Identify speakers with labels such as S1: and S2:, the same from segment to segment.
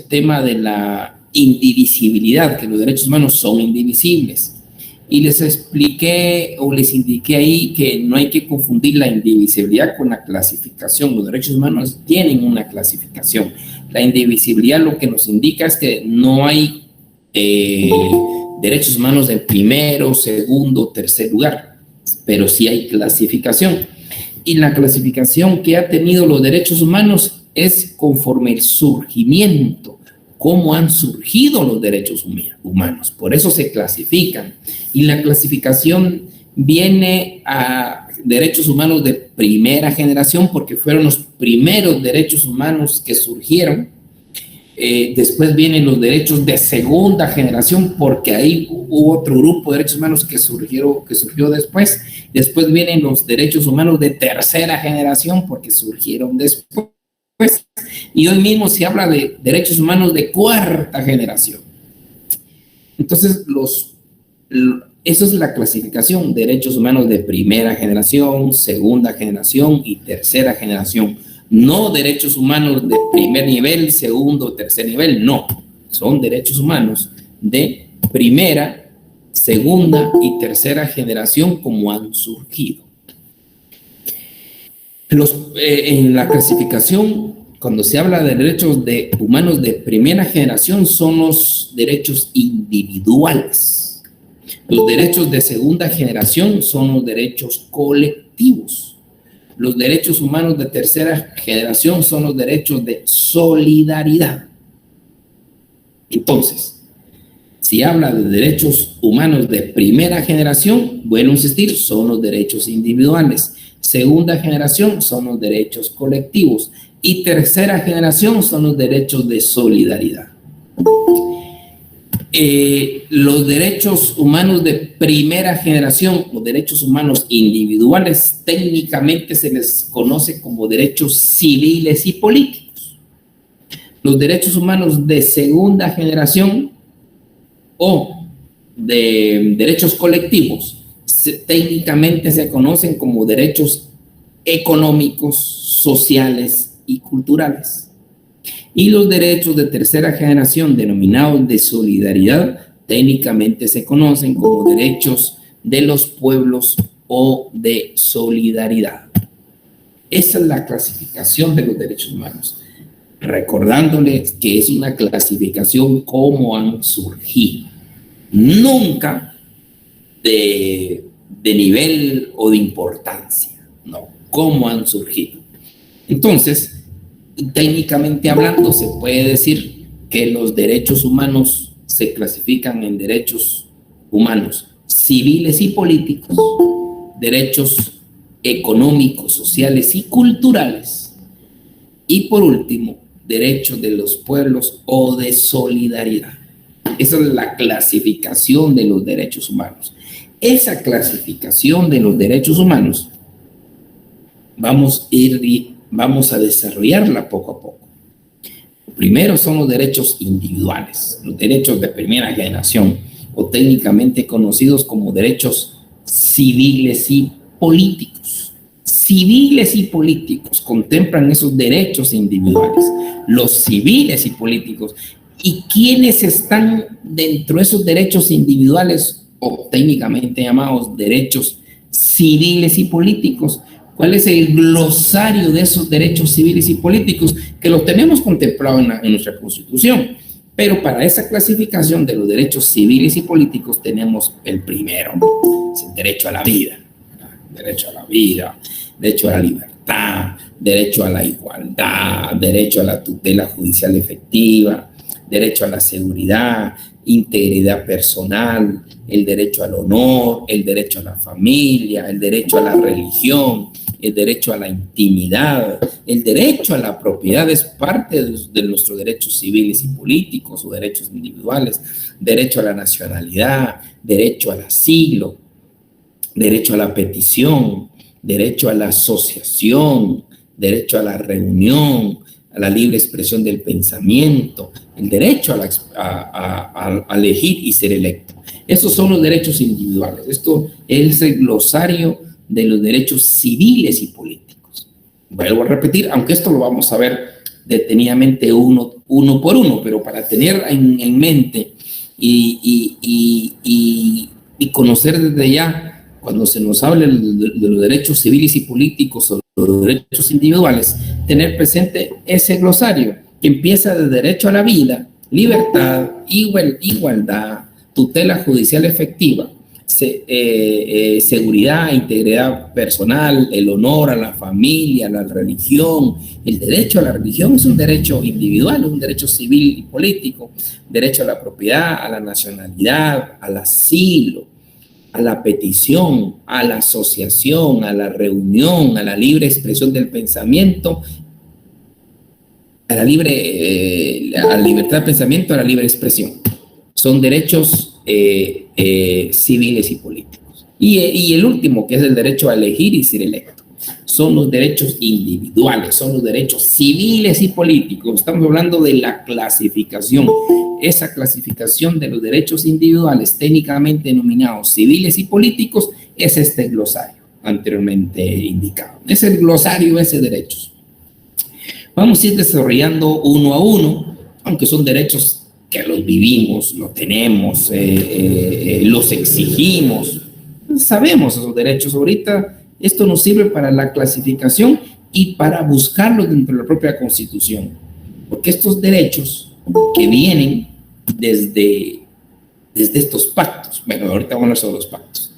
S1: tema de la indivisibilidad, que los derechos humanos son indivisibles. Y les expliqué o les indiqué ahí que no hay que confundir la indivisibilidad con la clasificación. Los derechos humanos tienen una clasificación. La indivisibilidad lo que nos indica es que no hay derechos humanos de primero, segundo, tercer lugar, pero sí hay clasificación. Y la clasificación que ha tenido los derechos humanos es conforme el surgimiento, cómo han surgido los derechos humanos. Por eso se clasifican. Y la clasificación viene a derechos humanos de primera generación porque fueron los primeros derechos humanos que surgieron. Después vienen los derechos de segunda generación porque ahí hubo otro grupo de derechos humanos que surgió después. Después vienen los derechos humanos de tercera generación porque surgieron después. Y hoy mismo se habla de derechos humanos de cuarta generación. Entonces, eso es la clasificación: derechos humanos de primera generación, segunda generación y tercera generación. No derechos humanos de primer nivel, segundo, tercer nivel, no. Son derechos humanos de primera, segunda y tercera generación como han surgido. En la clasificación, cuando se habla de derechos humanos de primera generación, son los derechos individuales. Los derechos de segunda generación son los derechos colectivos. Los derechos humanos de tercera generación son los derechos de solidaridad. Entonces, si habla de derechos humanos de primera generación, vuelvo a insistir, son los derechos individuales. Segunda generación son los derechos colectivos. Y tercera generación son los derechos de solidaridad. Los derechos humanos de primera generación, los derechos humanos individuales, técnicamente se les conoce como derechos civiles y políticos. Los derechos humanos de segunda generación o de derechos colectivos, técnicamente se conocen como derechos económicos, sociales y culturales. Y los derechos de tercera generación, denominados de solidaridad, técnicamente se conocen como derechos de los pueblos o de solidaridad. Esa es la clasificación de los derechos humanos, recordándoles que es una clasificación como han surgido, nunca de nivel o de importancia, no, cómo han surgido. Entonces, técnicamente hablando, se puede decir que los derechos humanos se clasifican en derechos humanos civiles y políticos, derechos económicos, sociales y culturales, y por último, derechos de los pueblos o de solidaridad. Esa es la clasificación de los derechos humanos. Esa clasificación de los derechos humanos vamos a desarrollarla poco a poco. Primero son los derechos individuales, los derechos de primera generación, o técnicamente conocidos como derechos civiles y políticos. Civiles y políticos contemplan esos derechos individuales, los civiles y políticos. ¿Y quiénes están dentro de esos derechos individuales o técnicamente llamados derechos civiles y políticos? ¿Cuál es el glosario de esos derechos civiles y políticos? Que los tenemos contemplados en nuestra Constitución. Pero para esa clasificación de los derechos civiles y políticos tenemos el primero, es el derecho a la vida. Derecho a la vida, derecho a la libertad, derecho a la igualdad, derecho a la tutela judicial efectiva, derecho a la seguridad, integridad personal, el derecho al honor, el derecho a la familia, el derecho a la religión, el derecho a la intimidad, el derecho a la propiedad es parte de nuestros derechos civiles y políticos o derechos individuales, derecho a la nacionalidad, derecho al asilo, derecho a la petición, derecho a la asociación, derecho a la reunión, a la libre expresión del pensamiento, el derecho a elegir y ser electo. Estos son los derechos individuales. Esto es el glosario de los derechos civiles y políticos. Vuelvo a repetir, aunque esto lo vamos a ver detenidamente uno por uno, pero para tener en mente y conocer desde ya, cuando se nos habla de los derechos civiles y políticos o los derechos individuales, tener presente ese glosario que empieza de derecho a la vida, libertad, igualdad, tutela judicial efectiva, seguridad, integridad personal, el honor a la familia, a la religión. El derecho a la religión es un derecho individual, es un derecho civil y político, derecho a la propiedad, a la nacionalidad, al asilo, a la petición, a la asociación, a la reunión, a la libre expresión del pensamiento, a la libertad de pensamiento, a la libre expresión. Son derechos civiles y políticos. Y el último, que es el derecho a elegir y ser electo, son los derechos individuales, son los derechos civiles y políticos. Estamos hablando de la clasificación. Esa clasificación de los derechos individuales, técnicamente denominados civiles y políticos, es este glosario anteriormente indicado. Es el glosario de esos derechos. Vamos a ir desarrollando uno a uno, aunque son derechos que los vivimos, los tenemos, los exigimos, sabemos esos derechos. Ahorita esto nos sirve para la clasificación y para buscarlos dentro de la propia Constitución, porque estos derechos que vienen desde estos pactos, bueno, ahorita vamos a hablar sobre los pactos,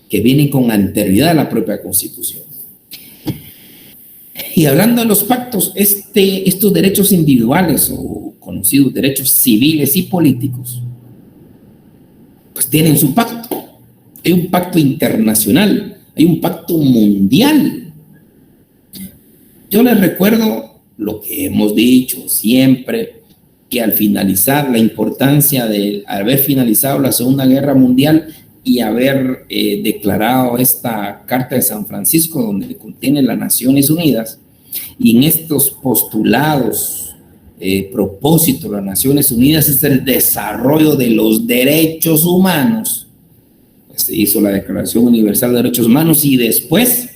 S1: que vienen con anterioridad a la propia Constitución. Y hablando de los pactos, estos derechos individuales o conocidos derechos civiles y políticos, pues tienen su pacto. Hay un pacto internacional, hay un pacto mundial. Yo les recuerdo lo que hemos dicho siempre, que al finalizar la importancia de haber finalizado la Segunda Guerra Mundial y haber declarado esta Carta de San Francisco, donde contiene las Naciones Unidas, y en estos postulados, propósitos de las Naciones Unidas es el desarrollo de los derechos humanos. Se hizo la Declaración Universal de Derechos Humanos y después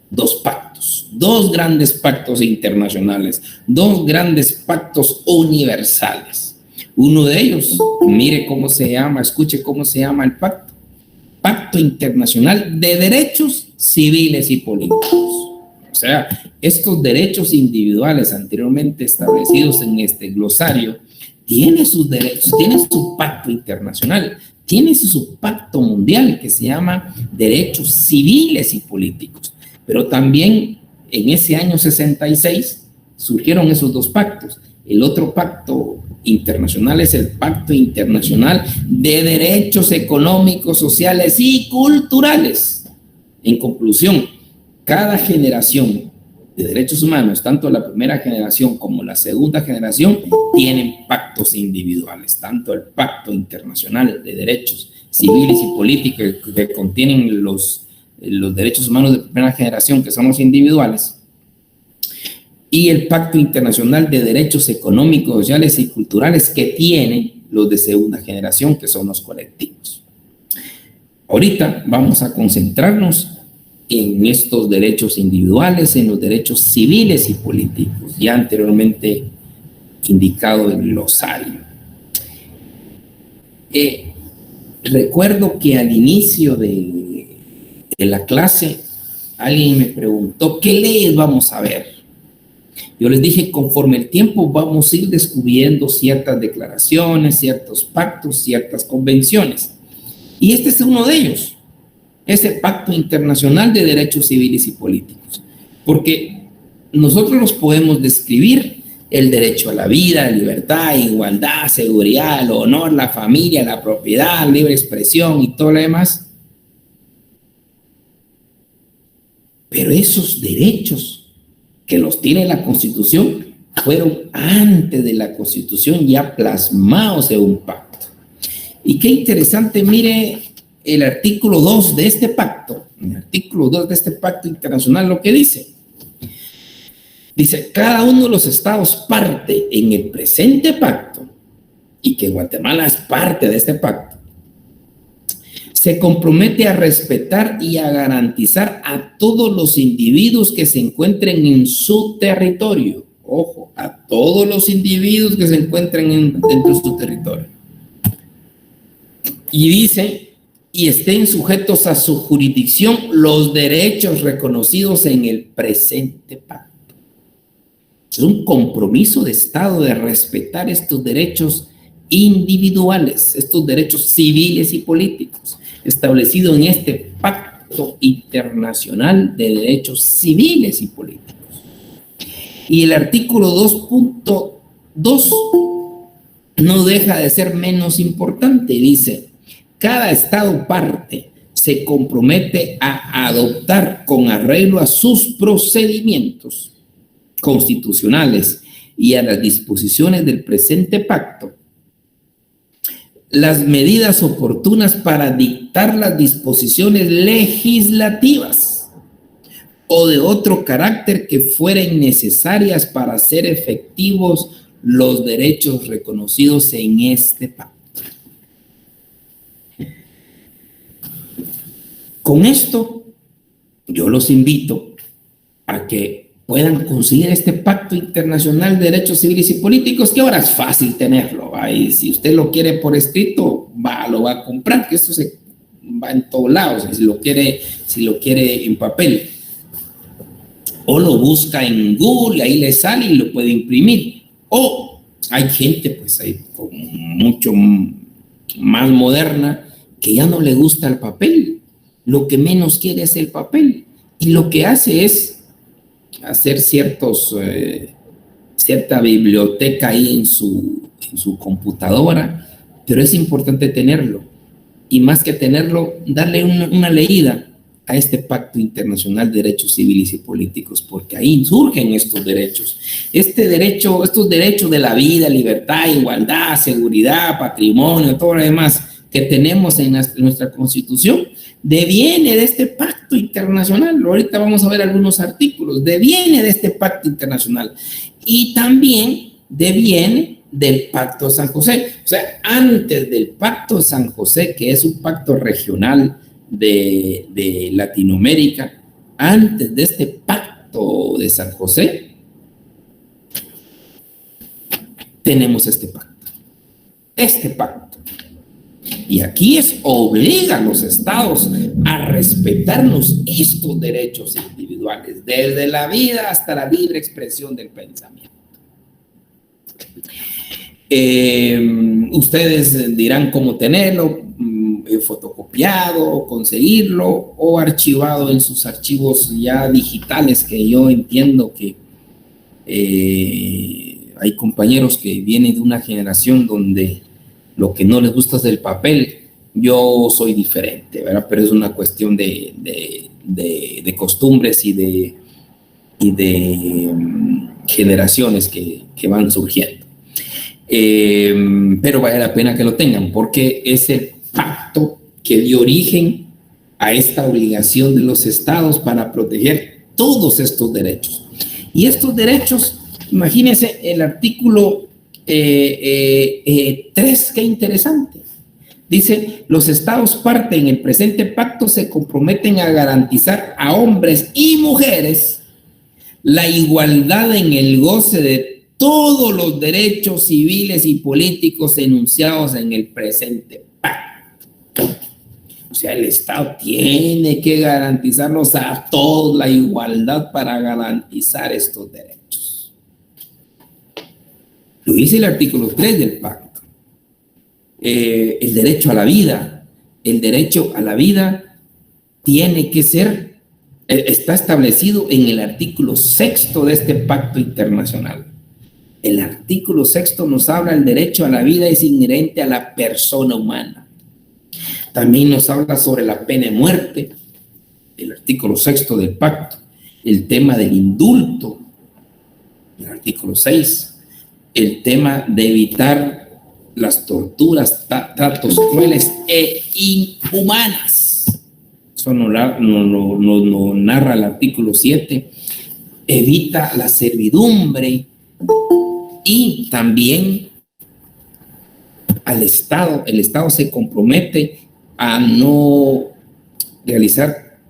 S1: dos pactos, dos grandes pactos internacionales, dos grandes pactos universales. Uno de ellos, mire cómo se llama, escuche cómo se llama el pacto: Pacto Internacional de Derechos Civiles y Políticos. O sea, estos derechos individuales anteriormente establecidos en este glosario tienen sus derechos, tienen su pacto internacional, tienen su pacto mundial que se llama derechos civiles y políticos. Pero también en ese año 66 surgieron esos dos pactos. El otro pacto internacional es el Pacto Internacional de Derechos Económicos, Sociales y Culturales. En conclusión, cada generación de derechos humanos, tanto la primera generación como la segunda generación, tienen pactos individuales, tanto el Pacto Internacional de Derechos Civiles y Políticos, que contienen los derechos humanos de primera generación, que son los individuales, y el Pacto Internacional de Derechos Económicos, Sociales y Culturales, que tienen los de segunda generación, que son los colectivos. Ahorita vamos a concentrarnos en estos derechos individuales, en los derechos civiles y políticos, ya anteriormente indicado en el glosario. Recuerdo que al inicio de la clase alguien me preguntó ¿qué leyes vamos a ver? Yo les dije, conforme el tiempo vamos a ir descubriendo ciertas declaraciones, ciertos pactos, ciertas convenciones. Y este es uno de ellos, ese Pacto Internacional de Derechos Civiles y Políticos. Porque nosotros los podemos describir: el derecho a la vida, la libertad, igualdad, seguridad, el honor, la familia, la propiedad, libre expresión y todo lo demás. Pero esos derechos que los tiene la Constitución fueron antes de la Constitución ya plasmados en un pacto. Y qué interesante, mire el artículo 2 de este pacto, el artículo 2 de este pacto internacional, lo que dice. Dice, cada uno de los estados parte en el presente pacto, y que Guatemala es parte de este pacto, se compromete a respetar y a garantizar a todos los individuos que se encuentren en su territorio ojo, a todos los individuos que se encuentren dentro de su territorio. Y dice, y estén sujetos a su jurisdicción los derechos reconocidos en el presente pacto. Es un compromiso de Estado de respetar estos derechos individuales, estos derechos civiles y políticos, establecidos en este Pacto Internacional de Derechos Civiles y Políticos. Y el artículo 2.2 no deja de ser menos importante. Dice, cada Estado parte se compromete a adoptar con arreglo a sus procedimientos constitucionales y a las disposiciones del presente pacto las medidas oportunas para dictar las disposiciones legislativas o de otro carácter que fueren necesarias para hacer efectivos los derechos reconocidos en este pacto. Con esto, yo los invito a que puedan conseguir este Pacto Internacional de Derechos Civiles y Políticos, que ahora es fácil tenerlo. Y si usted lo quiere por escrito, lo va a comprar, que esto se va en todos lados, si lo quiere en papel. O lo busca en Google y ahí le sale y lo puede imprimir. O hay gente, pues, ahí, mucho más moderna, que ya no le gusta el papel. Lo que menos quiere es el papel. Y lo que hace es hacer cierta biblioteca ahí en su computadora, pero es importante tenerlo, y más que tenerlo, darle una leída a este Pacto Internacional de Derechos Civiles y Políticos, porque ahí surgen estos derechos. Estos derechos de la vida, libertad, igualdad, seguridad, patrimonio, todo lo demás que tenemos en nuestra Constitución, deviene de este pacto internacional. Ahorita vamos a ver algunos artículos. Deviene de este pacto internacional y también deviene del Pacto de San José. O sea, antes del Pacto de San José, que es un pacto regional de Latinoamérica, antes de este Pacto de San José, tenemos este pacto. Y aquí obliga a los estados a respetarnos estos derechos individuales, desde la vida hasta la libre expresión del pensamiento. Ustedes dirán cómo tenerlo, fotocopiado, conseguirlo o archivado en sus archivos ya digitales, que yo entiendo que hay compañeros que vienen de una generación donde lo que no les gusta es el papel. Yo soy diferente, ¿verdad? Pero es una cuestión de costumbres y de generaciones que van surgiendo. Pero vale la pena que lo tengan, porque es el pacto que dio origen a esta obligación de los estados para proteger todos estos derechos. Y estos derechos, imagínense el artículo 3, qué interesante. Dice, los estados parte en el presente pacto se comprometen a garantizar a hombres y mujeres la igualdad en el goce de todos los derechos civiles y políticos enunciados en el presente pacto. O sea, el Estado tiene que garantizarnos a todos la igualdad para garantizar estos derechos. Lo dice el artículo 3 del pacto. El derecho a la vida. El derecho a la vida tiene que ser, está establecido en el artículo 6 de este pacto internacional. El artículo 6 nos habla del derecho a la vida, es inherente a la persona humana. También nos habla sobre la pena de muerte, el artículo 6 del pacto, el tema del indulto, el artículo 6, el tema de evitar las torturas, tratos crueles e inhumanas. Eso nos narra el artículo 7, evita la servidumbre y también al Estado, el Estado se compromete a no realizar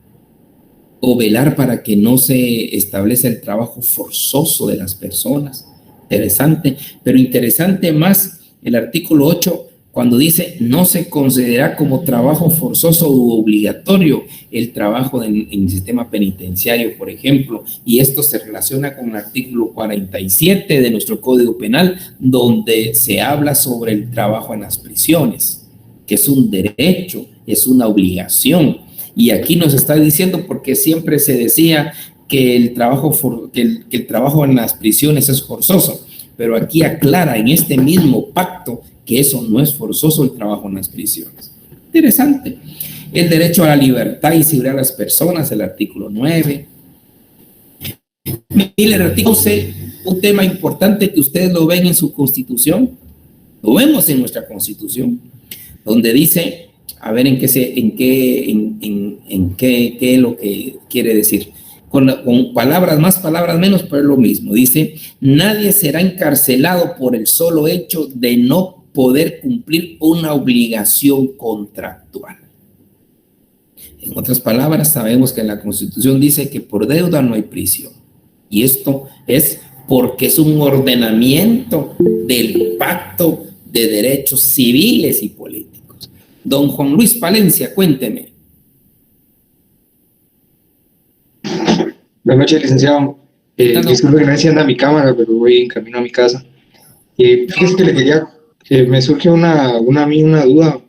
S1: o velar para que no se establezca el trabajo forzoso de las personas. Interesante, pero interesante más el artículo 8, cuando dice no se considera como trabajo forzoso u obligatorio el trabajo en el sistema penitenciario, por ejemplo, y esto se relaciona con el artículo 47 de nuestro Código Penal, donde se habla sobre el trabajo en las prisiones, que es un derecho, es una obligación. Y aquí nos está diciendo, porque siempre se decía que el trabajo en las prisiones es forzoso, pero aquí aclara en este mismo pacto que eso no es forzoso, el trabajo en las prisiones. Interesante. El derecho a la libertad y seguridad de las personas, el artículo 9. Mire, el artículo 11, un tema importante que ustedes lo ven en su Constitución, lo vemos en nuestra Constitución, donde dice, a ver qué es lo que quiere decir. Con palabras más, palabras menos, pero es lo mismo. Dice, nadie será encarcelado por el solo hecho de no poder cumplir una obligación contractual. En otras palabras, sabemos que en la Constitución dice que por deuda no hay prisión. Y esto es porque es un ordenamiento del pacto de derechos civiles y políticos. Don Juan Luis Palencia, cuénteme.
S2: Buenas noches, licenciado. Disculpe que no encienda mi cámara, pero voy en camino a mi casa. Fíjese que le quería, me surge una duda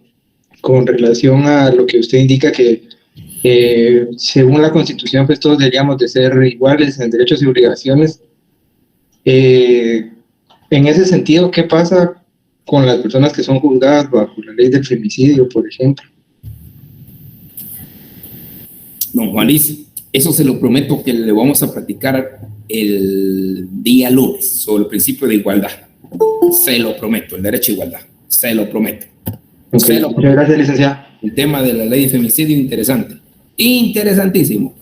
S2: con relación a lo que usted indica que según la Constitución, pues todos deberíamos de ser iguales en derechos y obligaciones. En ese sentido, ¿qué pasa con las personas que son juzgadas bajo la ley del femicidio, por ejemplo?
S1: Don Juan Luis, eso se lo prometo que le vamos a platicar el día lunes sobre el principio de igualdad. Se lo prometo, el derecho a igualdad. Se lo prometo.
S2: Okay. Muchas gracias, licenciado.
S1: El tema de la ley de femicidio, interesante. Interesantísimo.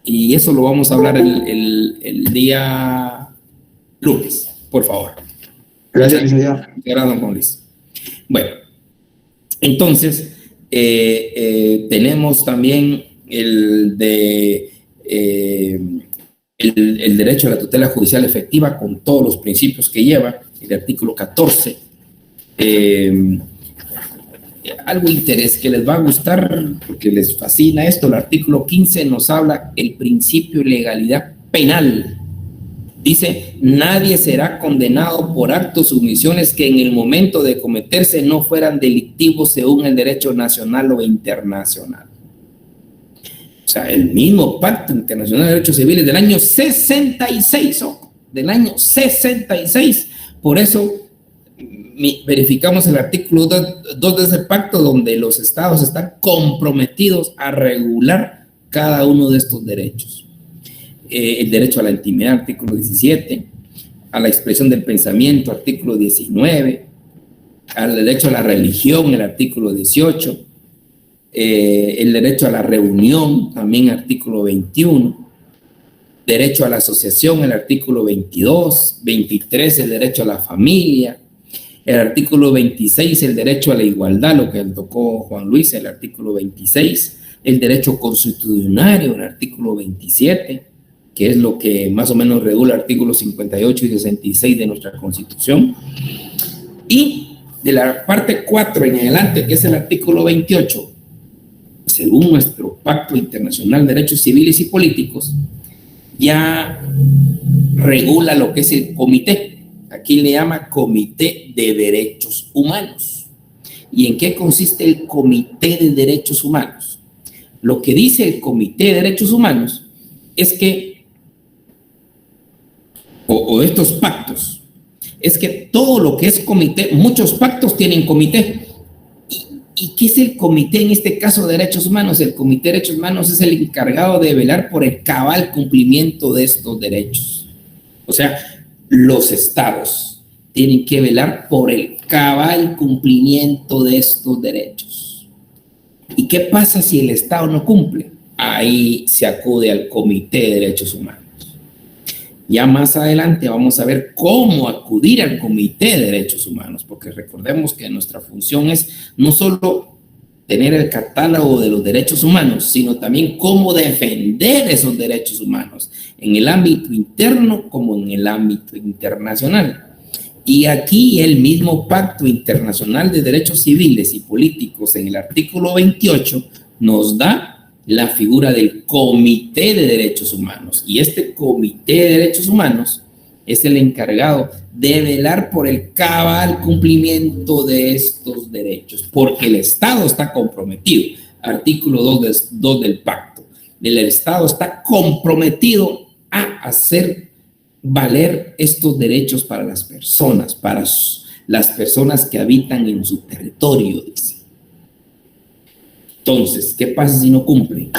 S1: Y eso lo vamos a hablar el día lunes, por favor.
S2: Gracias, licenciado.
S1: Gracias, don Juan Luis. Bueno, entonces, tenemos también el derecho a la tutela judicial efectiva con todos los principios que lleva, el artículo 14. Algo interés que les va a gustar porque les fascina esto, el artículo 15 nos habla el principio de legalidad penal. Dice, nadie será condenado por actos o omisiones que en el momento de cometerse no fueran delictivos según el derecho nacional o internacional. O sea, el mismo Pacto Internacional de Derechos Civiles del año 66, del año 66. Por eso verificamos el artículo 2 de ese pacto, donde los estados están comprometidos a regular cada uno de estos derechos. El derecho a la intimidad, artículo 17, a la expresión del pensamiento, artículo 19, al derecho a la religión, el artículo 18, el derecho a la reunión, también artículo 21, derecho a la asociación, el artículo 22, 23, el derecho a la familia, el artículo 26, el derecho a la igualdad, lo que tocó Juan Luis, el artículo 26, el derecho constitucionario, el artículo 27, que es lo que más o menos regula artículos 58 y 66 de nuestra Constitución. Y de la parte 4 en adelante, que es el artículo 28, según nuestro Pacto Internacional de Derechos Civiles y Políticos, ya regula lo que es el comité. Aquí le llama Comité de Derechos Humanos. ¿Y en qué consiste el Comité de Derechos Humanos? Lo que dice el Comité de Derechos Humanos es que o estos pactos, es que todo lo que es comité, muchos pactos tienen comité. ¿Y qué es el comité en este caso de derechos humanos? El comité de derechos humanos es el encargado de velar por el cabal cumplimiento de estos derechos. O sea, los estados tienen que velar por el cabal cumplimiento de estos derechos. ¿Y qué pasa si el estado no cumple? Ahí se acude al Comité de Derechos Humanos. Ya más adelante vamos a ver cómo acudir al Comité de Derechos Humanos, porque recordemos que nuestra función es no solo tener el catálogo de los derechos humanos, sino también cómo defender defender esos derechos humanos en el ámbito interno como en el ámbito internacional. Y aquí el mismo Pacto Internacional de Derechos Civiles y Políticos en el artículo 28 nos da la figura del Comité de Derechos Humanos. Y este Comité de Derechos Humanos es el encargado de velar por el cabal cumplimiento de estos derechos, porque el Estado está comprometido. Artículo 2 del pacto. El Estado está comprometido a hacer valer estos derechos para las personas que habitan en su territorio, dice. Entonces, ¿qué pasa si no cumple?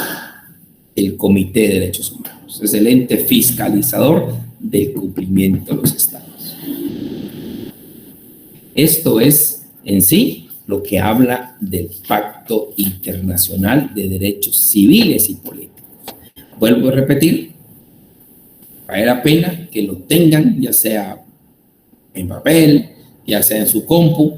S1: El Comité de Derechos Humanos es el ente fiscalizador del cumplimiento de los estados. Esto es en sí lo que habla del Pacto Internacional de Derechos Civiles y Políticos. Vuelvo a repetir, vale la pena que lo tengan, ya sea en papel, ya sea en su compu,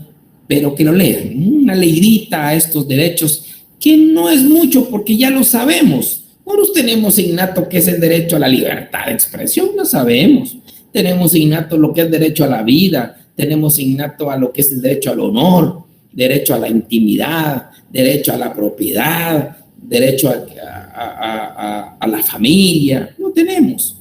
S1: pero que lo lean. Una leidita a estos derechos, que no es mucho porque ya lo sabemos. Nosotros tenemos innato que es el derecho a la libertad de expresión, lo sabemos. Tenemos innato lo que es derecho a la vida, tenemos innato a lo que es el derecho al honor, derecho a la intimidad, derecho a la propiedad, derecho a la familia, lo tenemos.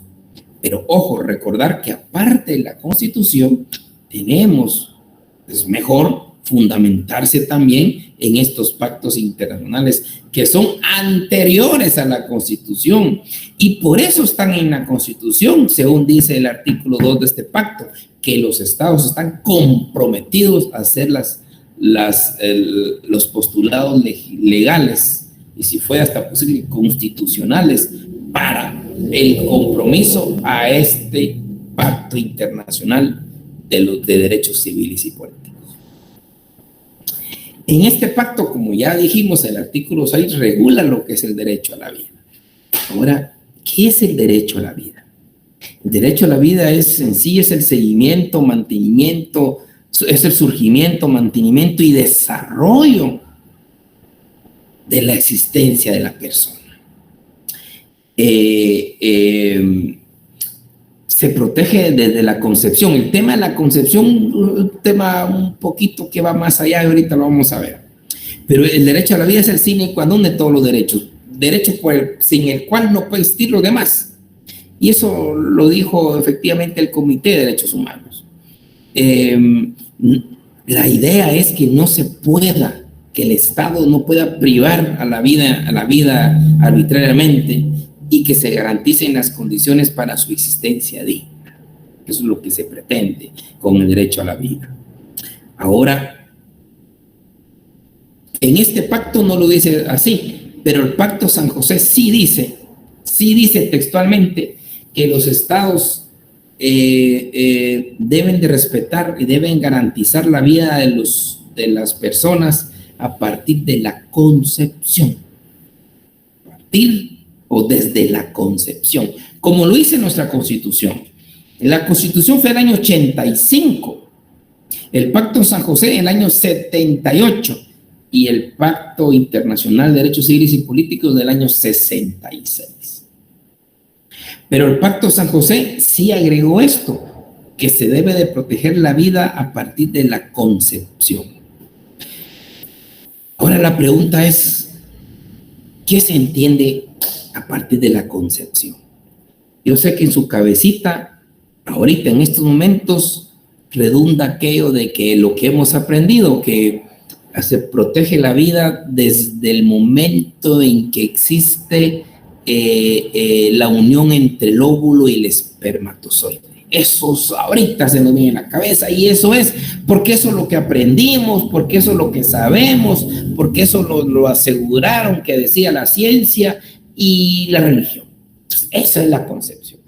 S1: Pero ojo, recordar que aparte de la Constitución, es mejor fundamentarse también en estos pactos internacionales que son anteriores a la Constitución y por eso están en la Constitución, según dice el artículo 2 de este pacto, que los estados están comprometidos a hacer los postulados legales y si fue hasta posible constitucionales para el compromiso a este pacto internacional de derechos civiles y políticos. En este pacto, como ya dijimos, el artículo 6 regula lo que es el derecho a la vida. Ahora, ¿qué es el derecho a la vida? El derecho a la vida es en sí es el seguimiento, mantenimiento, es el surgimiento, mantenimiento y desarrollo de la existencia de la persona. Se protege desde la concepción. El tema de la concepción, un tema un poquito que va más allá y ahorita lo vamos a ver. Pero el derecho a la vida es el sine qua non de todos los derechos. Derecho sin el cual no puede existir lo demás. Y eso lo dijo efectivamente el Comité de Derechos Humanos. La idea es que no se pueda, que el Estado no pueda privar a la vida arbitrariamente y que se garanticen las condiciones para su existencia digna. Eso es lo que se pretende con el derecho a la vida. Ahora, en este pacto no lo dice así, pero el Pacto San José sí dice textualmente que los estados deben de respetar y deben garantizar la vida de las personas a partir de la concepción. A partir o desde la concepción, como lo dice nuestra Constitución. La Constitución fue del año 85, el Pacto San José en el año 78 y el Pacto Internacional de Derechos Civiles y Políticos del año 66. Pero el Pacto San José sí agregó esto, que se debe de proteger la vida a partir de la concepción. Ahora la pregunta es, ¿qué se entiende a partir de la concepción? Yo sé que en su cabecita, ahorita en estos momentos, redunda aquello de que lo que hemos aprendido, que se protege la vida desde el momento en que existe la unión entre el óvulo y el espermatozoide. Eso ahorita se nos viene en la cabeza y eso es porque eso es lo que aprendimos, porque eso es lo que sabemos, porque eso lo aseguraron que decía la ciencia y la religión. Entonces, esa es la concepción.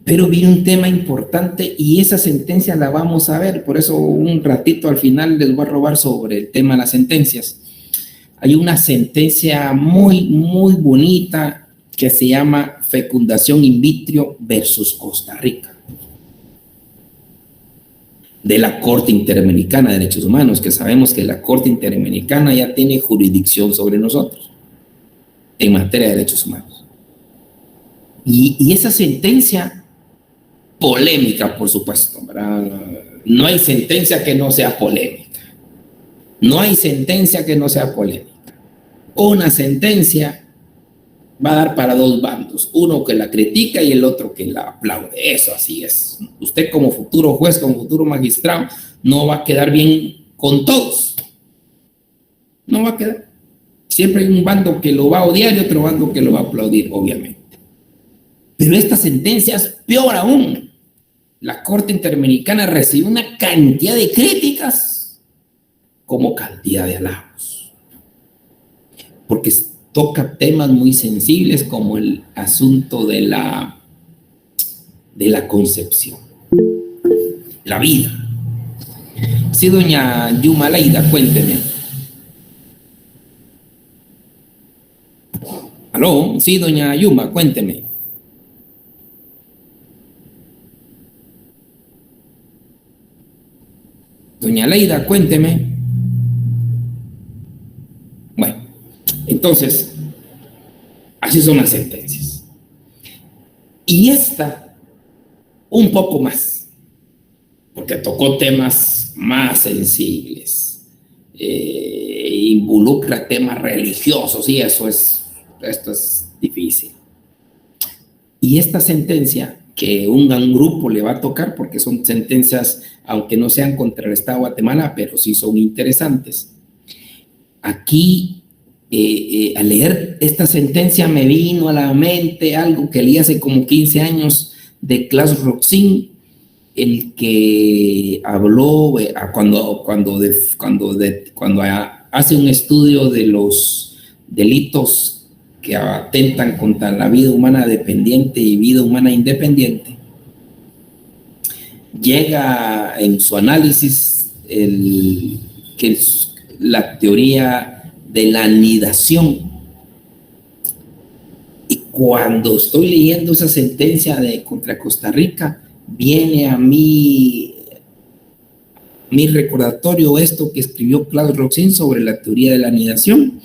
S1: Pero viene un tema importante y esa sentencia la vamos a ver, por eso un ratito al final les voy a robar sobre el tema de las sentencias. Hay una sentencia muy, muy bonita que se llama Fecundación in vitro versus Costa Rica, de la Corte Interamericana de Derechos Humanos, que sabemos que la Corte Interamericana ya tiene jurisdicción sobre nosotros. en materia de derechos humanos. Y esa sentencia polémica, por supuesto, ¿verdad? No hay sentencia que no sea polémica. No hay sentencia que no sea polémica. Una sentencia va a dar para dos bandos, uno que la critica y el otro que la aplaude. Eso así es. Usted como futuro juez, como futuro magistrado, no va a quedar bien con todos. No va a quedar. Siempre hay un bando que lo va a odiar y otro bando que lo va a aplaudir, obviamente. Pero esta sentencia es peor aún. La Corte Interamericana recibió una cantidad de críticas como cantidad de halagos. Porque toca temas muy sensibles como el asunto de la concepción, la vida. Sí, doña Yuma Leida, cuénteme. ¿Aló? Sí, doña Yuma, cuénteme. Doña Leida, cuénteme. Bueno, entonces, así son las sentencias. Y esta, un poco más, porque tocó temas más sensibles, involucra temas religiosos y esto es difícil. Y esta sentencia que un gran grupo le va a tocar, porque son sentencias, aunque no sean contra el Estado de Guatemala, pero sí son interesantes. Aquí, al leer esta sentencia, me vino a la mente algo que leí hace como 15 años de Klaus Roxin, el que habló cuando hace un estudio de los delitos que atentan contra la vida humana dependiente y vida humana independiente, llega en su análisis la teoría de la anidación. Y cuando estoy leyendo esa sentencia contra Costa Rica, viene a mí mi recordatorio esto que escribió Klaus Roxin sobre la teoría de la anidación.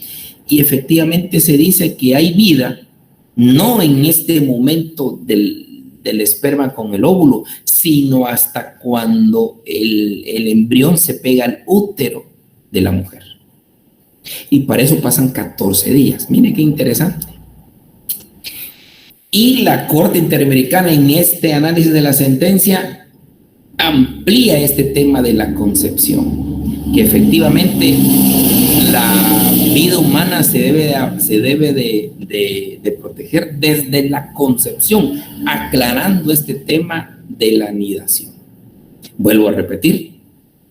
S1: Y efectivamente se dice que hay vida, no en este momento del esperma con el óvulo, sino hasta cuando el embrión se pega al útero de la mujer. Y para eso pasan 14 días. Mire qué interesante. Y la Corte Interamericana en este análisis de la sentencia amplía este tema de la concepción, que efectivamente la vida humana se debe de proteger desde la concepción, aclarando este tema de la anidación. Vuelvo a repetir,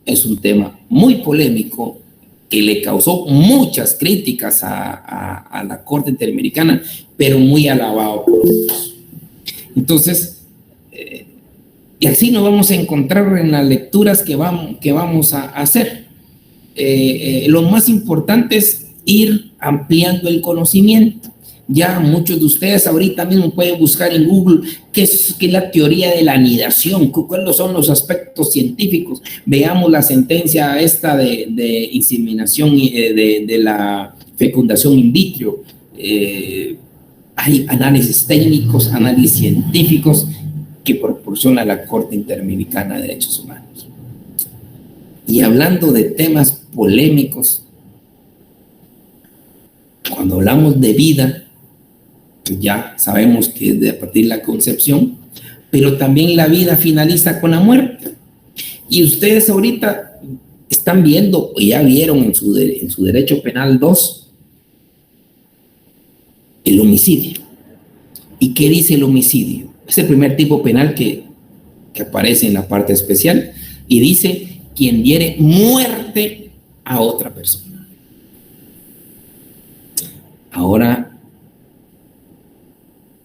S1: es un tema muy polémico que le causó muchas críticas a la Corte Interamericana, pero muy alabado por todos. Entonces, y así nos vamos a encontrar en las lecturas que vamos a hacer. Lo más importante es ir ampliando el conocimiento. Ya muchos de ustedes ahorita mismo pueden buscar en Google qué es la teoría de la anidación, cuáles son los aspectos científicos. Veamos la sentencia esta de inseminación, de la fecundación in vitro. Hay análisis técnicos, análisis científicos que proporciona la Corte Interamericana de Derechos Humanos. Y hablando de temas polémicos, cuando hablamos de vida, ya sabemos que es a partir de la concepción, pero también la vida finaliza con la muerte. Y ustedes ahorita están viendo, o ya vieron en su Derecho Penal 2, el homicidio. ¿Y qué dice el homicidio? Es el primer tipo penal que aparece en la parte especial y dice: quien diere muerte a otra persona. Ahora,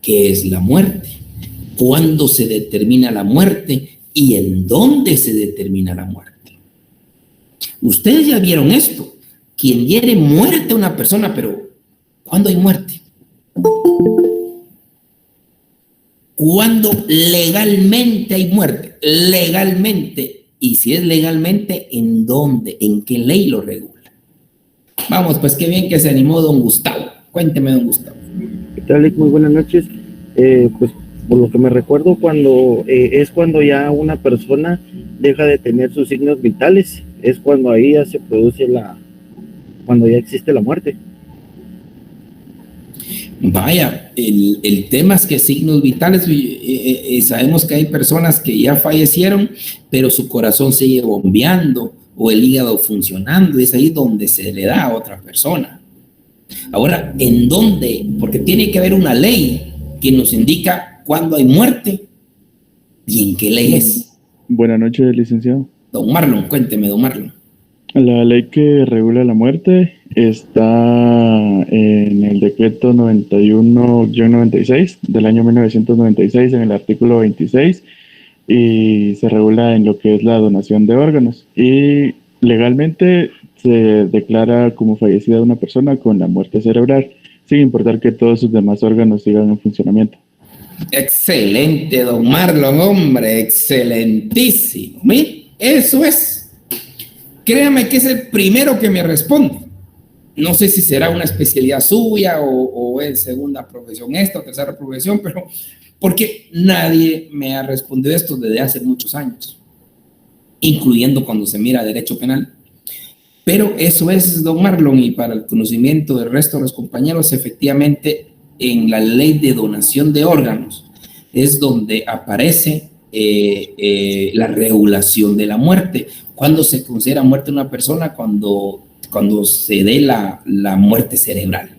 S1: ¿qué es la muerte? ¿Cuándo se determina la muerte? ¿Y en dónde se determina la muerte? Ustedes ya vieron esto. Quien diere muerte a una persona, pero ¿cuándo hay muerte? ¿Cuándo legalmente hay muerte? Legalmente. Y si es legalmente, ¿en dónde? ¿En qué ley lo regula? Vamos, pues qué bien que se animó don Gustavo. Cuénteme, don Gustavo.
S3: ¿Qué tal, Lick? Muy buenas noches. Pues por lo que me recuerdo, cuando es cuando ya una persona deja de tener sus signos vitales, es cuando ahí ya se produce cuando ya existe la muerte.
S1: Vaya, el tema es que signos vitales, sabemos que hay personas que ya fallecieron, pero su corazón sigue bombeando o el hígado funcionando, y es ahí donde se le da a otra persona. Ahora, ¿en dónde? Porque tiene que haber una ley que nos indica cuándo hay muerte y en qué ley es.
S4: Buenas noches, licenciado.
S1: Don Marlon, cuénteme, don Marlon.
S4: La ley que regula la muerte está en el decreto 91-96 del año 1996, en el artículo 26, y se regula en lo que es la donación de órganos. Y legalmente se declara como fallecida una persona con la muerte cerebral, sin importar que todos sus demás órganos sigan en funcionamiento.
S1: Excelente, don Marlon, hombre, excelentísimo. Mire, eso es. Créame que es el primero que me responde. No sé si será una especialidad suya o es segunda profesión esta o tercera profesión, pero porque nadie me ha respondido esto desde hace muchos años, incluyendo cuando se mira derecho penal. Pero eso es, don Marlon, y para el conocimiento del resto de los compañeros, efectivamente, en la ley de donación de órganos es donde aparece la regulación de la muerte. ¿Cuándo se considera muerte una persona? Cuando se dé la muerte cerebral.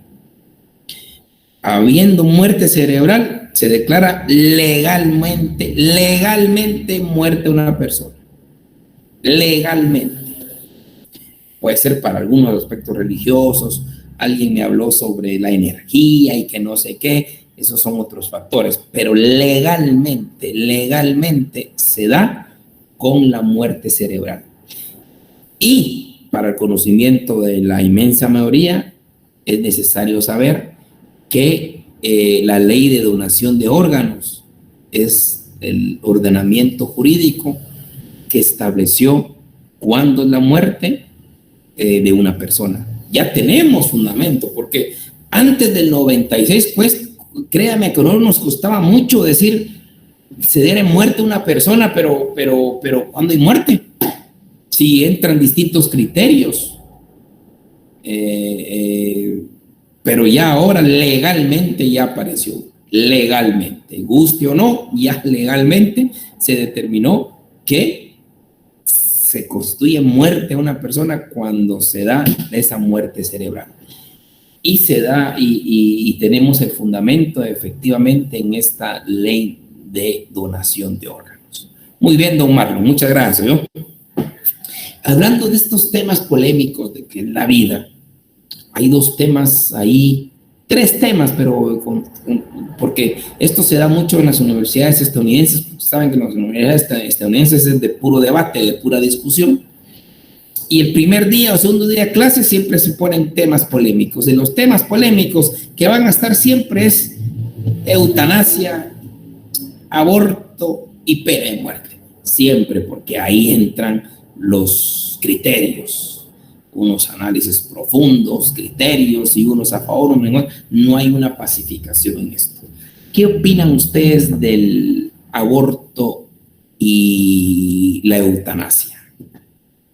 S1: Habiendo muerte cerebral, se declara legalmente muerte una persona. Legalmente. Puede ser para algunos aspectos religiosos. Alguien me habló sobre la energía y que no sé qué. Esos son otros factores. Pero legalmente se da con la muerte cerebral. Y para el conocimiento de la inmensa mayoría, es necesario saber que la ley de donación de órganos es el ordenamiento jurídico que estableció cuándo es la muerte de una persona. Ya tenemos fundamento, porque antes del 96, pues, créame que no nos costaba mucho decir, se diera muerte una persona, pero ¿cuándo hay muerte? Si entran distintos criterios. Pero ya ahora legalmente ya apareció. Legalmente, guste o no, ya legalmente se determinó que se constituye muerte a una persona cuando se da esa muerte cerebral. Y se da, y tenemos el fundamento efectivamente en esta ley de donación de órganos. Muy bien, don Marlon, muchas gracias. ¿No? Hablando de estos temas polémicos de que en la vida, hay dos temas ahí, tres temas, pero porque esto se da mucho en las universidades estadounidenses, saben que las universidades estadounidenses es de puro debate, de pura discusión. Y el primer día o segundo día de clase siempre se ponen temas polémicos. De los temas polémicos que van a estar siempre es eutanasia, aborto y pena de muerte. Siempre, porque ahí entran los criterios, unos análisis profundos, criterios y unos a favor, unos en contra. No hay una pacificación en esto. ¿Qué opinan ustedes del aborto y la eutanasia?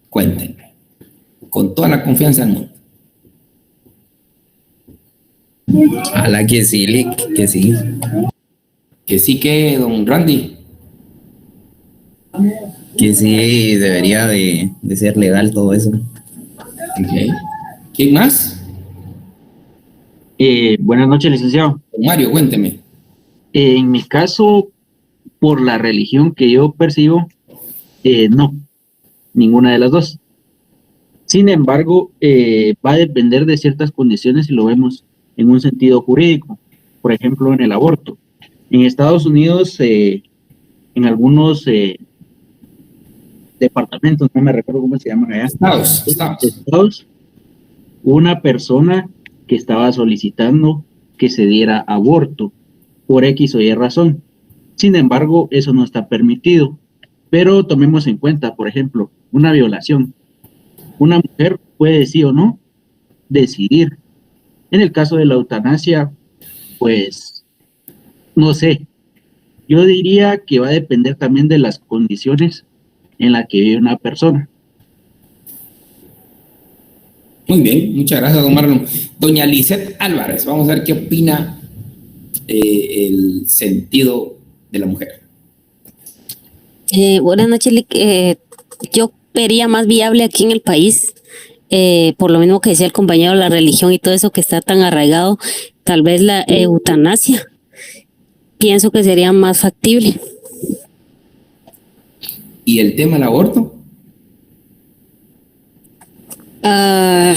S1: Cuéntenme, con toda la confianza del mundo.
S5: A la que sí, Lick, que sí.
S1: Que sí, que don Randy.
S5: Que sí debería de ser legal todo eso.
S1: Okay. ¿Quién más?
S6: Buenas noches, licenciado.
S1: Mario, cuénteme.
S6: En mi caso, por la religión que yo percibo, no, ninguna de las dos. Sin embargo, va a depender de ciertas condiciones y lo vemos en un sentido jurídico. Por ejemplo, en el aborto. En Estados Unidos, en algunos departamentos, no me recuerdo cómo se llaman allá. Estados, una persona que estaba solicitando que se diera aborto por X o Y razón. Sin embargo, eso no está permitido. Pero tomemos en cuenta, por ejemplo, una violación. Una mujer puede, sí o no, decidir En el caso de la eutanasia, pues, no sé, yo diría que va a depender también de las condiciones en las que vive una persona.
S1: Muy bien, muchas gracias, don Marlon. Doña Lisette Álvarez, vamos a ver qué opina el sentido de la mujer.
S7: Buenas noches, Lick. Yo vería más viable aquí en el país, por lo mismo que decía el compañero, la religión y todo eso que está tan arraigado, tal vez la eutanasia. Pienso que sería más factible.
S1: ¿Y el tema del aborto?
S7: En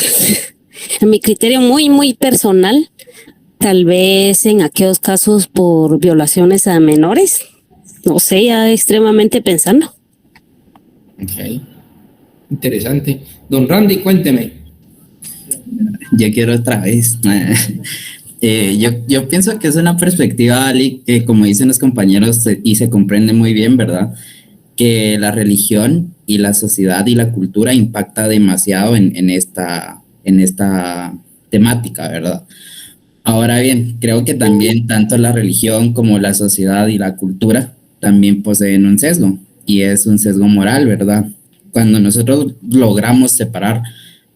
S7: mi criterio muy, muy personal, tal vez en aquellos casos por violaciones a menores, no sé, ya extremadamente pensando.
S1: Ok, interesante. Don Randy, cuénteme.
S5: Yo quiero otra vez. Yo pienso que es una perspectiva, Ali, que como dicen los compañeros, y se comprende muy bien, ¿verdad? Que la religión y la sociedad y la cultura impacta demasiado en esta temática, ¿verdad? Ahora bien, creo que también tanto la religión como la sociedad y la cultura también poseen un sesgo, y es un sesgo moral, ¿verdad? Cuando nosotros logramos separar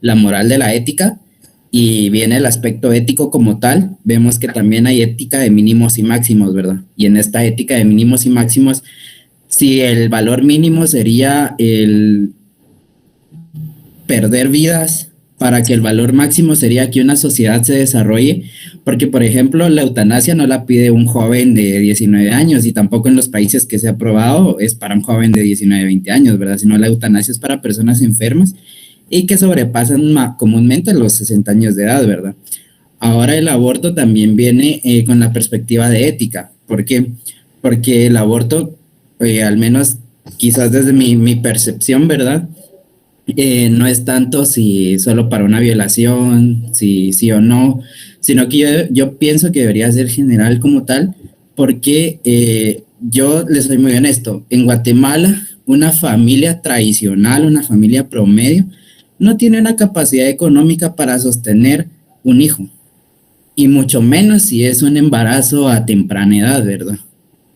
S5: la moral de la ética y viene el aspecto ético como tal, vemos que también hay ética de mínimos y máximos, ¿verdad? Y en esta ética de mínimos y máximos, si el valor mínimo sería el perder vidas, para que el valor máximo sería que una sociedad se desarrolle, porque por ejemplo la eutanasia no la pide un joven de 19 años y tampoco en los países que se ha aprobado es para un joven de 19, 20 años, ¿verdad? Sino la eutanasia es para personas enfermas y que sobrepasan comúnmente los 60 años de edad, ¿verdad? Ahora el aborto también viene con la perspectiva de ética. ¿Por qué? Porque el aborto, al menos quizás desde mi percepción, ¿verdad? No es tanto si solo para una violación, si sí o no, sino que yo pienso que debería ser general como tal, porque yo les soy muy honesto, en Guatemala una familia tradicional, una familia promedio, no tiene una capacidad económica para sostener un hijo, y mucho menos si es un embarazo a temprana edad, ¿verdad?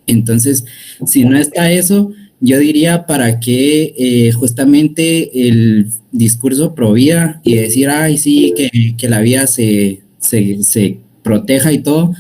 S5: Entonces, si no está eso, yo diría para qué justamente el discurso pro vida y decir, ay, sí, que la vida se proteja y todo,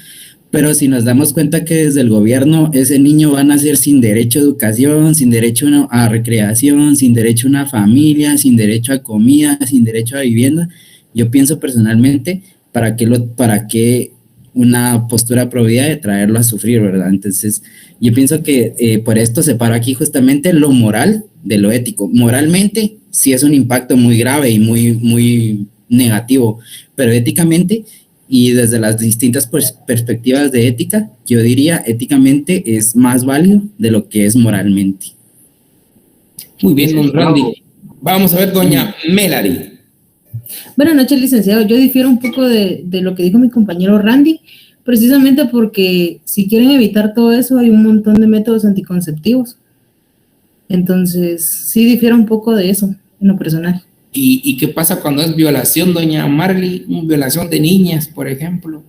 S5: pero si nos damos cuenta que desde el gobierno ese niño va a nacer sin derecho a educación, sin derecho a recreación, sin derecho a una familia, sin derecho a comida, sin derecho a vivienda, yo pienso personalmente, ¿para qué una postura pro vida de traerlo a sufrir, ¿verdad? Entonces, yo pienso que por esto separo aquí justamente lo moral de lo ético. Moralmente, sí es un impacto muy grave y muy, muy negativo, pero éticamente y desde las distintas perspectivas de ética, yo diría éticamente es más válido de lo que es moralmente.
S1: Muy bien, don Randy. Vamos a ver, doña Melary.
S8: Buenas noches, licenciado. Yo difiero un poco de lo que dijo mi compañero Randy, precisamente porque si quieren evitar todo eso, hay un montón de métodos anticonceptivos. Entonces, sí difiero un poco de eso, en lo personal.
S1: ¿Y qué pasa cuando es violación, doña Marley? Violación de niñas, por ejemplo.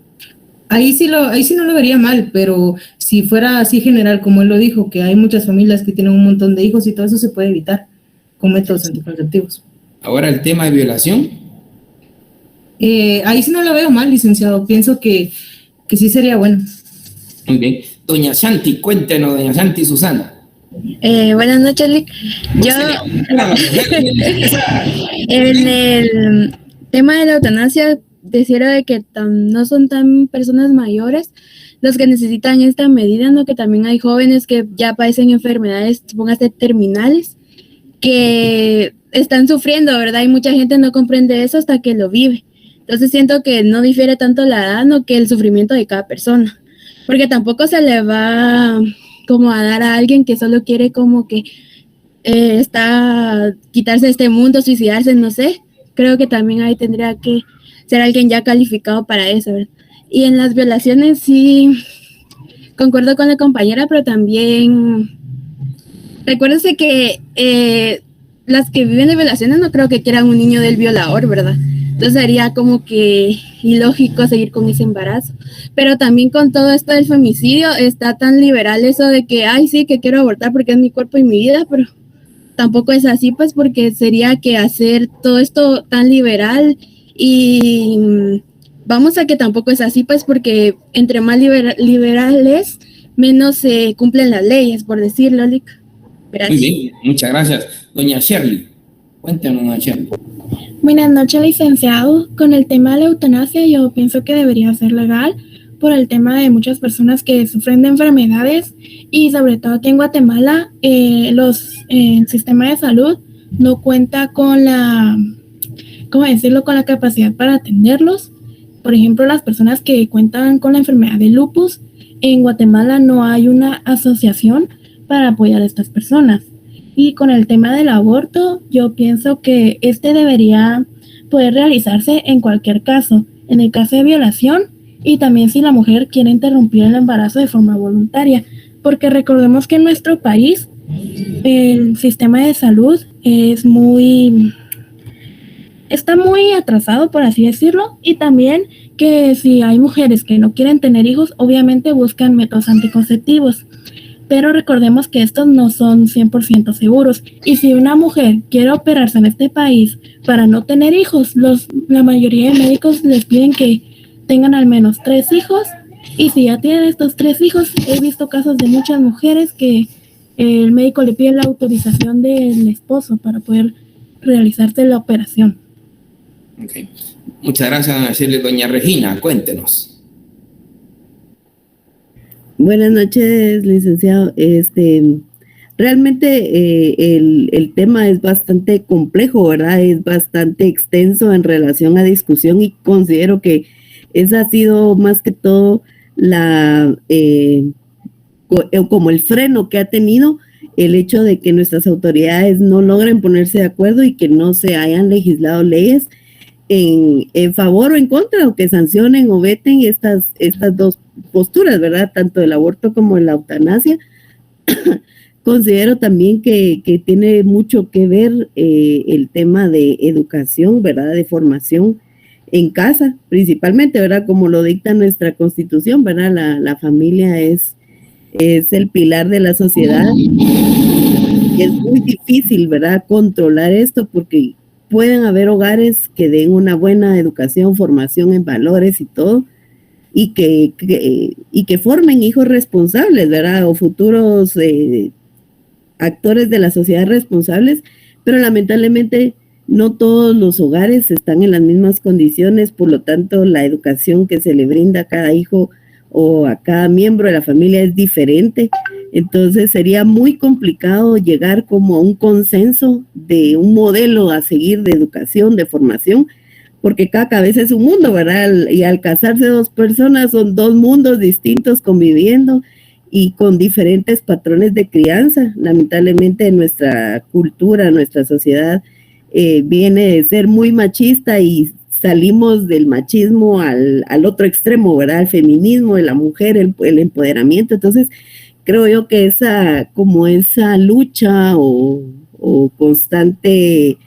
S8: Ahí sí no lo vería mal, pero si fuera así general, como él lo dijo, que hay muchas familias que tienen un montón de hijos y todo eso se puede evitar con métodos anticonceptivos.
S1: Ahora el tema de violación.
S8: Ahí sí no lo veo mal, licenciado. Pienso que sí sería bueno.
S1: Muy bien. Doña Santi, cuéntenos, doña Santi Susana.
S9: Buenas noches, Lick. Yo, en el tema de la eutanasia, decía de que no son tan personas mayores los que necesitan esta medida, ¿no? Que también hay jóvenes que ya padecen enfermedades, supóngase terminales, que están sufriendo, ¿verdad? Y mucha gente no comprende eso hasta que lo vive. Entonces siento que no difiere tanto la edad, ¿no? Que el sufrimiento de cada persona, porque tampoco se le va como a dar a alguien que solo quiere como que quitarse de este mundo, suicidarse, no sé. Creo que también ahí tendría que ser alguien ya calificado para eso, ¿verdad? Y en las violaciones sí concuerdo con la compañera, pero también recuérdense que las que viven de violaciones no creo que quieran un niño del violador, ¿verdad? Entonces sería como que ilógico seguir con ese embarazo. Pero también con todo esto del femicidio está tan liberal eso de que, ay, sí, que quiero abortar porque es mi cuerpo y mi vida, pero tampoco es así, pues, porque sería que hacer todo esto tan liberal y vamos a que tampoco es así, pues, porque entre más liberales, menos se cumplen las leyes, por decirlo, Lick. Gracias.
S1: Muy bien, muchas gracias. Doña Shirley, cuéntanos, doña Shirley.
S10: Buenas noches, licenciado. Con el tema de la eutanasia, yo pienso que debería ser legal por el tema de muchas personas que sufren de enfermedades y sobre todo aquí en Guatemala el sistema de salud no cuenta con la, ¿cómo decirlo?, con la capacidad para atenderlos. Por ejemplo, las personas que cuentan con la enfermedad de lupus, en Guatemala no hay una asociación para apoyar a estas personas. Y con el tema del aborto, yo pienso que debería poder realizarse en cualquier caso, en el caso de violación y también si la mujer quiere interrumpir el embarazo de forma voluntaria, porque recordemos que en nuestro país el sistema de salud está muy atrasado, por así decirlo, y también que si hay mujeres que no quieren tener hijos, obviamente buscan métodos anticonceptivos. Pero recordemos que estos no son 100% seguros. Y si una mujer quiere operarse en este país para no tener hijos, la mayoría de médicos les piden que tengan al menos 3 hijos. Y si ya tienen estos 3 hijos, he visto casos de muchas mujeres que el médico le pide la autorización del esposo para poder realizarse la operación.
S1: Okay. Muchas gracias, doña Shirley. Doña Regina, cuéntenos.
S11: Buenas noches, licenciado. Realmente el tema es bastante complejo, ¿verdad? Es bastante extenso en relación a discusión y considero que esa ha sido más que todo como el freno que ha tenido el hecho de que nuestras autoridades no logren ponerse de acuerdo y que no se hayan legislado leyes en favor o en contra, o que sancionen o veten estas dos posturas, ¿verdad? Tanto el aborto como la eutanasia. Considero también que tiene mucho que ver el tema de educación, ¿verdad? De formación en casa, principalmente, ¿verdad? Como lo dicta nuestra Constitución, ¿verdad? La familia es el pilar de la sociedad. Y es muy difícil, ¿verdad? Controlar esto porque pueden haber hogares que den una buena educación, formación en valores y todo, y que formen hijos responsables, ¿verdad? O futuros actores de la sociedad responsables, pero lamentablemente no todos los hogares están en las mismas condiciones, por lo tanto la educación que se le brinda a cada hijo o a cada miembro de la familia es diferente. Entonces sería muy complicado llegar como a un consenso de un modelo a seguir de educación, de formación, porque cada cabeza es un mundo, ¿verdad? Y al casarse 2 personas son 2 mundos distintos conviviendo y con diferentes patrones de crianza. Lamentablemente nuestra cultura, nuestra sociedad viene de ser muy machista y salimos del machismo al otro extremo, ¿verdad? El feminismo de la mujer, el empoderamiento. Entonces creo yo que esa lucha o constante,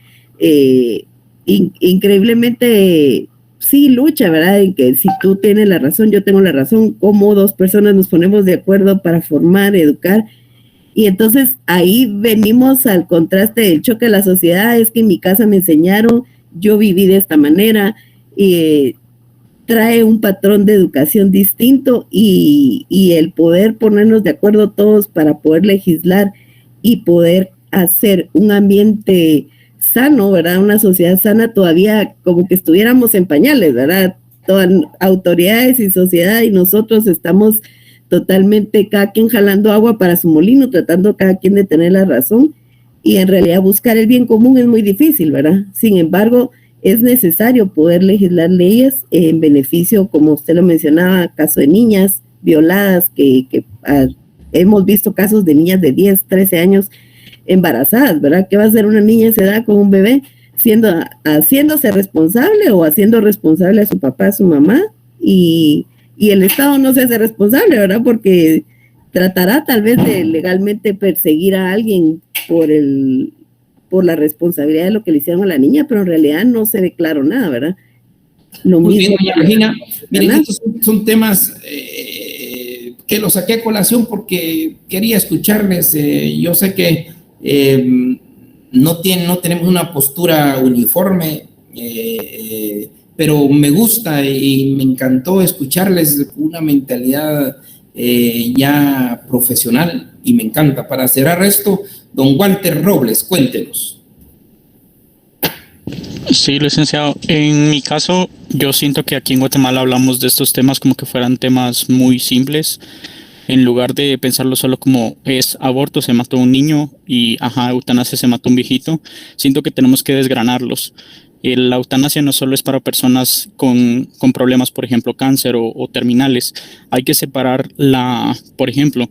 S11: increíblemente, sí, lucha, ¿verdad? En que si tú tienes la razón, yo tengo la razón, cómo 2 personas nos ponemos de acuerdo para formar, educar. Y entonces ahí venimos al contraste del choque de la sociedad. Es que en mi casa me enseñaron, yo viví de esta manera, trae un patrón de educación distinto y el poder ponernos de acuerdo todos para poder legislar y poder hacer un ambiente sano, ¿verdad? Una sociedad sana, todavía como que estuviéramos en pañales, ¿verdad? Todas autoridades y sociedad y nosotros estamos totalmente cada quien jalando agua para su molino, tratando cada quien de tener la razón, y en realidad buscar el bien común es muy difícil, ¿verdad? Sin embargo, es necesario poder legislar leyes en beneficio, como usted lo mencionaba, caso de niñas violadas, que hemos visto casos de niñas de 10, 13 años embarazadas, ¿verdad? ¿Qué va a hacer una niña a esa edad con un bebé? Haciéndose responsable o haciendo responsable a su papá, a su mamá, y el Estado no se hace responsable, ¿verdad? Porque tratará tal vez de legalmente perseguir a alguien por por la responsabilidad de lo que le hicieron a la niña, pero en realidad no se ve claro nada, ¿verdad? Lo
S1: Muy
S11: mismo.
S1: bien, doña Regina. Miren, estos son temas que los saqué a colación porque quería escucharles. Yo sé que no tenemos una postura uniforme, pero me gusta y me encantó escucharles una mentalidad ya profesional y me encanta. Para cerrar esto, don Walter Robles, cuéntenos.
S12: Sí, licenciado. En mi caso, yo siento que aquí en Guatemala hablamos de estos temas como que fueran temas muy simples. En lugar de pensarlo solo como es aborto, se mató un niño y eutanasia, se mató un viejito, siento que tenemos que desgranarlos. La eutanasia no solo es para personas con problemas, por ejemplo, cáncer o terminales. Hay que separar por ejemplo,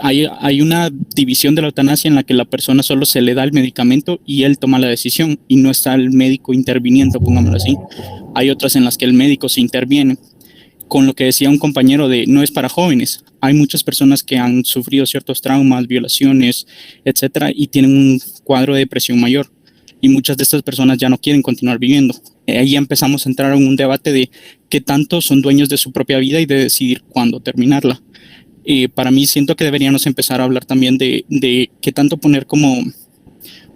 S12: hay una división de la eutanasia en la que la persona solo se le da el medicamento y él toma la decisión y no está el médico interviniendo, pongámoslo así. Hay otras en las que el médico se interviene. Con lo que decía un compañero de no es para jóvenes. Hay muchas personas que han sufrido ciertos traumas, violaciones, etcétera, y tienen un cuadro de depresión mayor. Y muchas de estas personas ya no quieren continuar viviendo. Ahí empezamos a entrar en un debate de qué tanto son dueños de su propia vida y de decidir cuándo terminarla. Para mí siento que deberíamos empezar a hablar también de qué tanto poner como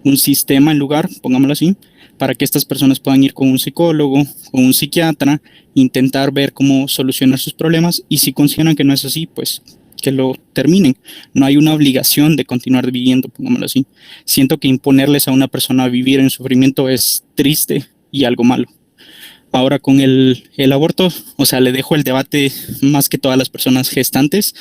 S12: un sistema en lugar, pongámoslo así, para que estas personas puedan ir con un psicólogo, con un psiquiatra, intentar ver cómo solucionar sus problemas y si consideran que no es así, pues que lo terminen. No hay una obligación de continuar viviendo, pongámoslo así. Siento que imponerles a una persona a vivir en sufrimiento es triste y algo malo. Ahora con el aborto, o sea, le dejo el debate más que todas las personas gestantes,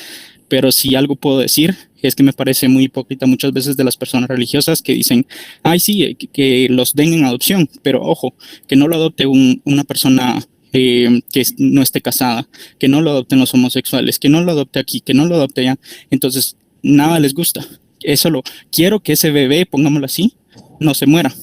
S12: pero si algo puedo decir es que me parece muy hipócrita muchas veces de las personas religiosas que dicen, ay sí, que los den en adopción, pero ojo, que no lo adopte una persona que no esté casada, que no lo adopten los homosexuales, que no lo adopte aquí, que no lo adopte allá. Entonces, nada les gusta. Quiero que ese bebé, pongámoslo así, no se muera,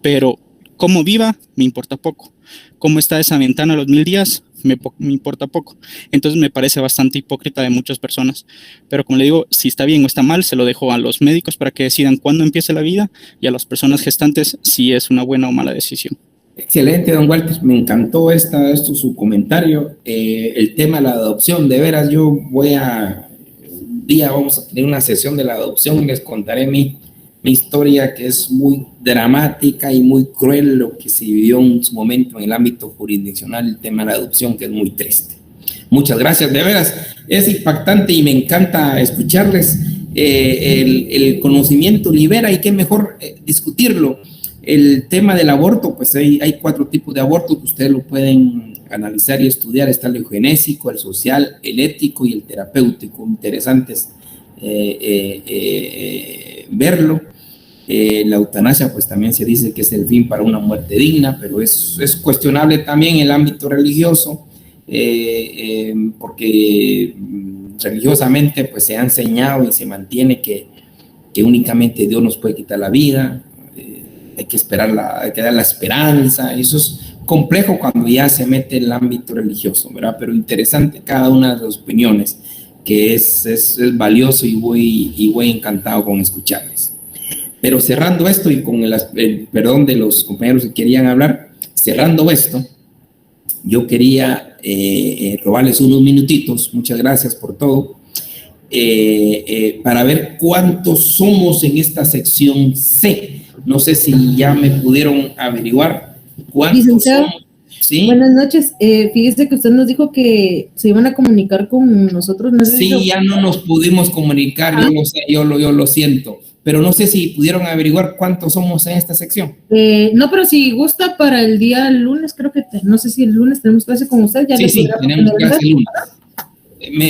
S12: pero cómo viva, me importa poco. Cómo está esa ventana a los 1000 días, me importa poco. Entonces me parece bastante hipócrita de muchas personas. Pero como le digo, si está bien o está mal, se lo dejo a los médicos para que decidan cuándo empiece la vida y a las personas gestantes si es una buena o mala decisión.
S1: Excelente, don Walter, me encantó su comentario. El tema de la adopción, de veras, un día vamos a tener una sesión de la adopción y les contaré mi historia, que es muy dramática y muy cruel lo que se vivió en su momento en el ámbito jurisdiccional, el tema de la adopción, que es muy triste. Muchas gracias, de veras, es impactante y me encanta escucharles. El conocimiento libera y qué mejor discutirlo. El tema del aborto, pues hay 4 tipos de abortos que ustedes lo pueden analizar y estudiar. Está el eugenésico, el social, el ético y el terapéutico. Interesantes verlo. La eutanasia, pues también se dice que es el fin para una muerte digna, pero es cuestionable también en el ámbito religioso, porque religiosamente pues se ha enseñado y se mantiene que únicamente Dios nos puede quitar la vida. Hay que hay que dar la esperanza. Eso es complejo cuando ya se mete el ámbito religioso, ¿verdad? Pero interesante cada una de las opiniones, que es valioso y voy encantado con escucharles. Pero cerrando esto y con el perdón de los compañeros que querían hablar, cerrando esto, yo quería robarles unos minutitos, muchas gracias por todo, para ver cuántos somos en esta sección C. No sé si ya me pudieron averiguar cuántos
S8: Licenciado,
S1: somos. ¿Sí?
S8: Buenas noches. Fíjese que usted nos dijo que se iban a comunicar con nosotros. ¿No?
S1: Sí, ya no nos pudimos comunicar, yo lo sé, yo lo siento. Pero no sé si pudieron averiguar cuántos somos en esta sección.
S8: No, pero si gusta para el día lunes, creo que no sé si el lunes tenemos clase con usted. Ya
S1: sí, tenemos clase el lunes.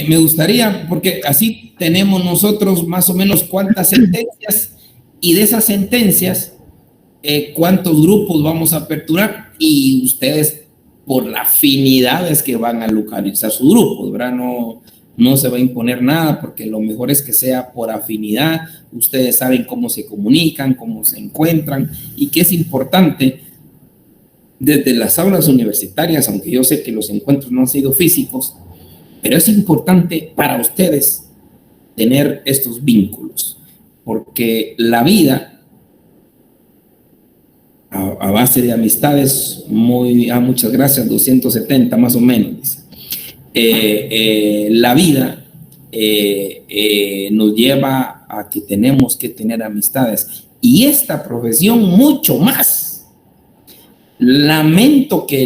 S1: Me gustaría, porque así tenemos nosotros más o menos cuántas sentencias, y de esas sentencias, cuántos grupos vamos a aperturar, y ustedes, por la afinidad, es que van a localizar sus grupos, ¿verdad? No se va a imponer nada, porque lo mejor es que sea por afinidad. Ustedes saben cómo se comunican, cómo se encuentran, y que es importante desde las aulas universitarias, aunque yo sé que los encuentros no han sido físicos, pero es importante para ustedes tener estos vínculos, porque la vida a base de amistades, muchas gracias, 270 más o menos, dice. La vida nos lleva a que tenemos que tener amistades, y esta profesión mucho más. Lamento que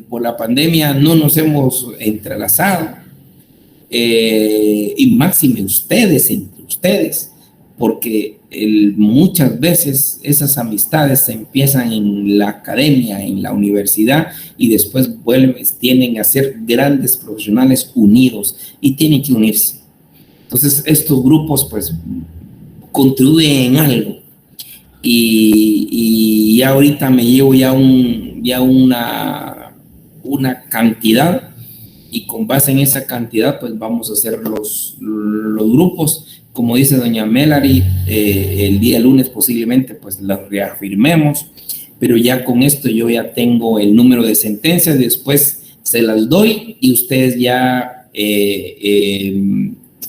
S1: por la pandemia no nos hemos entrelazado, y máxime ustedes, entre ustedes, porque muchas veces esas amistades se empiezan en la academia, en la universidad, y después tienen a ser grandes profesionales unidos, y tienen que unirse. Entonces estos grupos pues contribuyen en algo, y ya ahorita me llevo una cantidad, y con base en esa cantidad pues vamos a hacer los grupos, como dice doña Melary, el día lunes posiblemente pues las reafirmemos, pero ya con esto yo ya tengo el número de sentencias, después se las doy y ustedes ya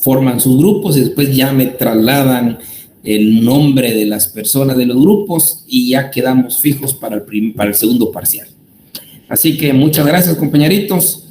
S1: forman sus grupos, y después ya me trasladan el nombre de las personas de los grupos y ya quedamos fijos para el segundo parcial. Así que muchas gracias, compañeritos.